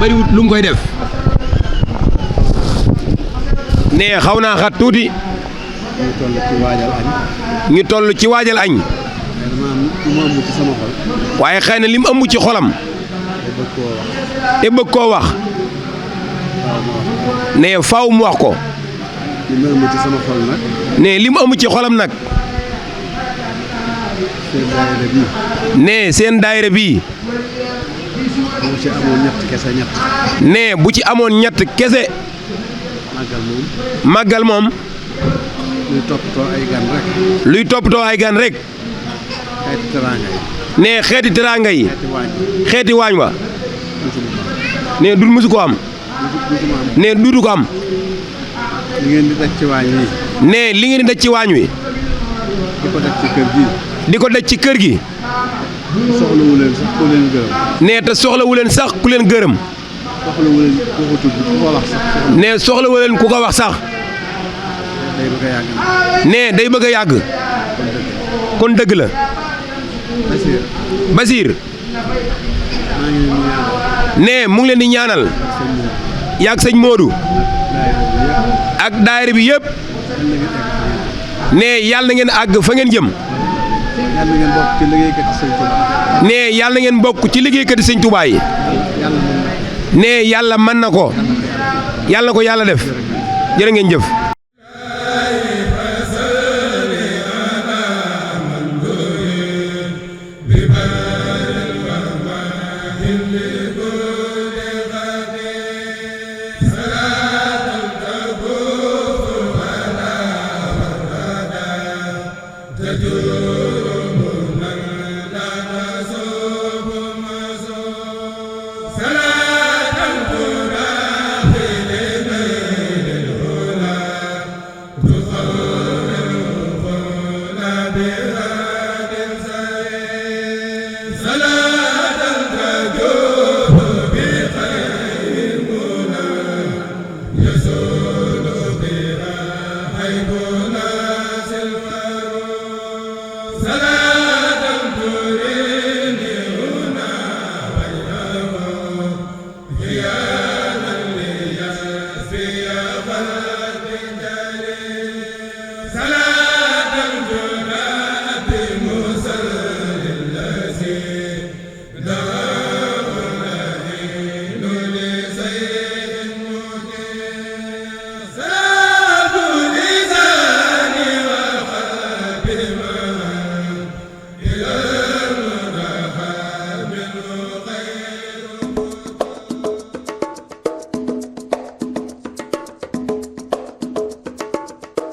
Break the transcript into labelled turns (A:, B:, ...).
A: bariwut lu mu koy def ne xaw naa xat tuuti ñu toll ci waajal añ waaye xëy na li mu ëmb ci xolam te bëgg koo wax ne faaw mu wax ko ne li mu ëmb ci xolam nag ne seen daayira bii ne bu ci amoon ñett kese màggal moom luy toppatoo ay gan rek ne xeeti teraanga yi xeeti waañ wa ne du musu ko am ne duudu ko am ne li ngeen di daj ci waañ wi di ko daj ci kër gi ne te soxlawu leen sax ku leen gërëm ne soxlawu leen ku ko wax sax ne day bëgg a yàgg kon dëgg la Basiir ne mu ngi leen di ñaanal yàgg sëñ Modou ak daayira bi yëpp ne yàlla na ngeen àgg fa ngeen jëm ne yàlla na ngeen bokk ci liggéeykati sëñ Touba yi ne yàlla mën na ko yàlla na ko yàlla def jërë ngeen jëf